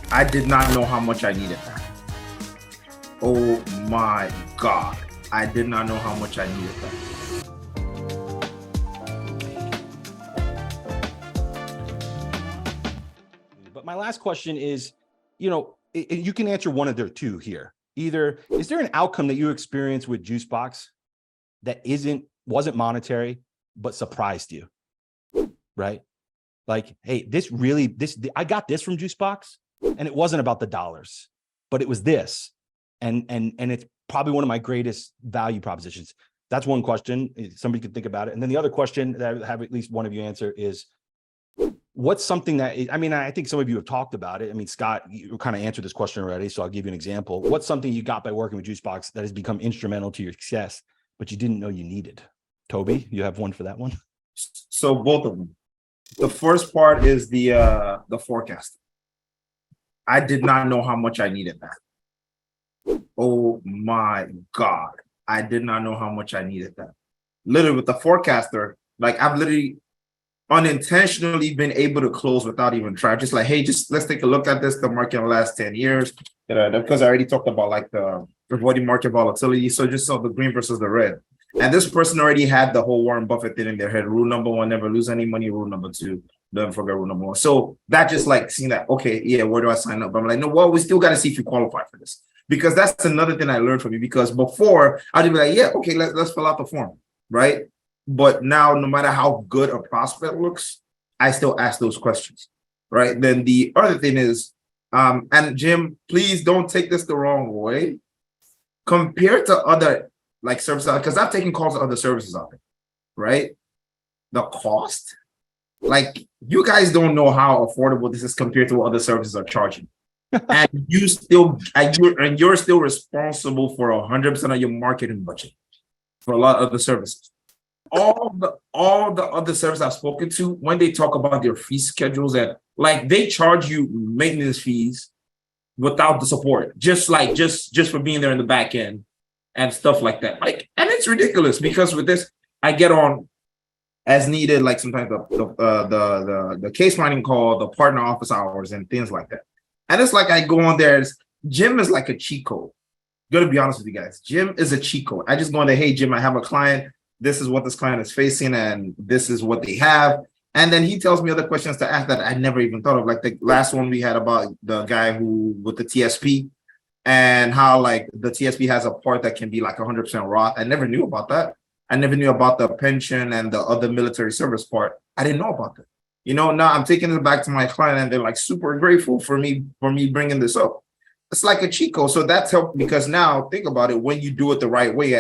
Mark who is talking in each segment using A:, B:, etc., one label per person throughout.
A: I did not know how much I needed that. Oh my God. I did not know how much I needed that.
B: But my last question is, you can answer one of the two here. Either is there an outcome that you experienced with Juicebox that wasn't monetary, but surprised you, right? Like, hey, I got this from Juicebox, and it wasn't about the dollars, but it was this, and it's probably one of my greatest value propositions. That's one question. Somebody could think about it, and then the other question that I have at least one of you answer is, what's something that I think some of you have talked about it. I mean, Scott, you kind of answered this question already, so I'll give you an example. What's something you got by working with Juicebox that has become instrumental to your success, but you didn't know you needed? Toby, you have one for that one?
A: So both of them. The first part is the forecast. I did not know how much I needed that. Oh my God. I did not know how much I needed that. Literally with the forecaster, like I've literally unintentionally been able to close without even trying. Just like, hey, just let's take a look at this, the market in the last 10 years. Because I already talked about like the avoiding market volatility. So just saw the green versus the red. And this person already had the whole Warren Buffett thing in their head. Rule number one, never lose any money. Rule number two, don't forget rule number one. So that just like seeing that, okay, yeah, where do I sign up? But I'm like, no, well, we still got to see if you qualify for this. Because that's another thing I learned from you. Because before I'd be like, yeah, okay, let's fill out the form, right? But now, no matter how good a prospect looks, I still ask those questions, right? Then the other thing is, and Jim, please don't take this the wrong way. Compared to other like services, because I've taken calls to other services out there, right? The cost, like you guys don't know how affordable this is compared to what other services are charging. And you're still responsible for 100% of your marketing budget for a lot of other services. All the other services I've spoken to, when they talk about their fee schedules, and like they charge you maintenance fees without the support, just for being there in the back end and stuff like that. Like, and it's ridiculous because with this, I get on as needed, like sometimes the case finding call, the partner office hours, and things like that. And it's like I go on there. Jim is like a cheat code. Gonna be honest with you guys. Jim is a cheat code. I just go on there, hey Jim, I have a client. This is what this client is facing, and this is what they have. And then he tells me other questions to ask that I never even thought of. Like the last one we had about the guy who with the TSP and how like the TSP has a part that can be like 100% Roth. I never knew about that. I never knew about the pension and the other military service part. I didn't know about that. Now I'm taking it back to my client, and they're like super grateful for me bringing this up. It's like a cheat code. So that's helped because now think about it. When you do it the right way,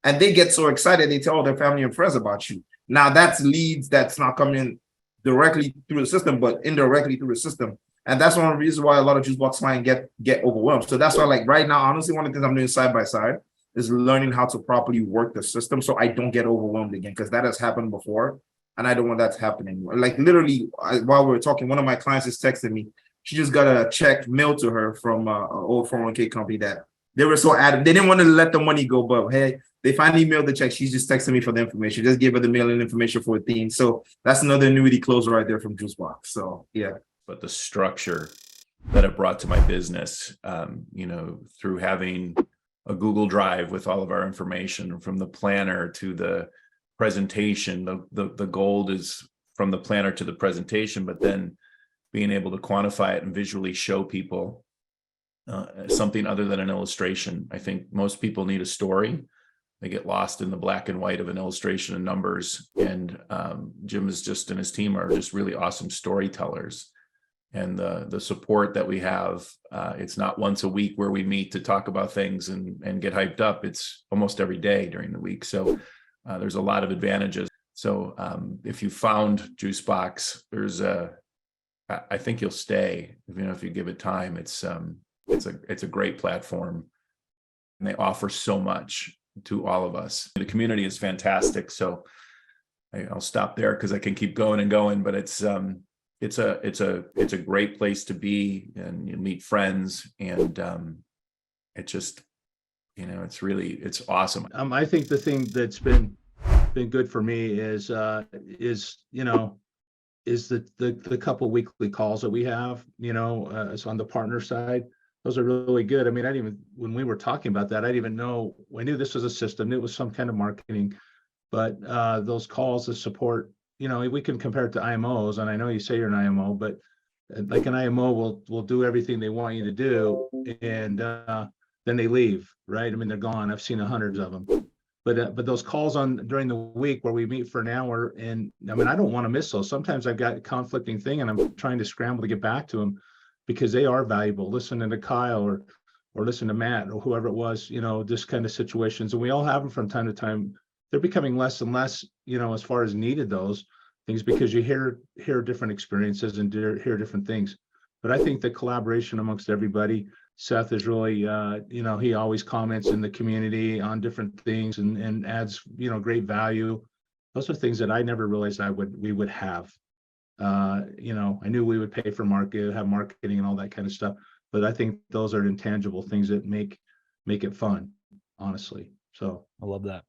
A: and they get so excited, they tell their family and friends about you. Now that's leads that's not coming directly through the system, but indirectly through the system. And that's one of the reasons why a lot of Juicebox clients get overwhelmed. So that's why, like right now, honestly, one of the things I'm doing side by side is learning how to properly work the system so I don't get overwhelmed again, because that has happened before, and I don't want that to happen anymore. Like literally, while we were talking, one of my clients is texting me. She just got a check mailed to her from an old 401k company that they were so adamant. They didn't want to let the money go, but hey, they finally mailed the check. She's just texting me for the information. Just gave her the mailing information for a theme. So that's another annuity closer right there from Juicebox. So yeah.
C: But the structure that it brought to my business, through having a Google Drive with all of our information, from the planner to the presentation, the gold is from the planner to the presentation, but then being able to quantify it and visually show people something other than an illustration. I think most people need a story. They get lost in the black and white of an illustration and numbers. And Jim is just, and his team are just really awesome storytellers. And the support that we have, it's not once a week where we meet to talk about things and get hyped up. It's almost every day during the week. So there's a lot of advantages. So if you found Juicebox, I think you'll stay. If you give it time. It's a great platform, and they offer so much to all of us. The community is fantastic. So I'll stop there because I can keep going and going. But it's a great place to be, and you meet friends, and it just it's awesome.
D: I think the thing that's been good for me is is the couple weekly calls that we have, so on the partner side, those are really good. I mean, I didn't even, when we were talking about that, I didn't even know, I knew this was a system, knew it was some kind of marketing, but those calls to support, we can compare it to IMOs, and I know you say you're an IMO, but like an IMO will do everything they want you to do, and then they leave, right? I mean, they're gone. I've seen hundreds of them. But those calls on during the week where we meet for an hour, and I mean, I don't want to miss those. Sometimes I've got a conflicting thing and I'm trying to scramble to get back to them because they are valuable. Listening to Kyle or listen to Matt or whoever it was, this kind of situations. And we all have them from time to time. They're becoming less and less, as far as needed those things, because you hear different experiences and hear different things. But I think the collaboration amongst everybody, Seth is really, he always comments in the community on different things and adds, great value. Those are things that I never realized we would have. I knew we would pay for have marketing and all that kind of stuff, but I think those are intangible things that make it fun, honestly. So
B: I love that.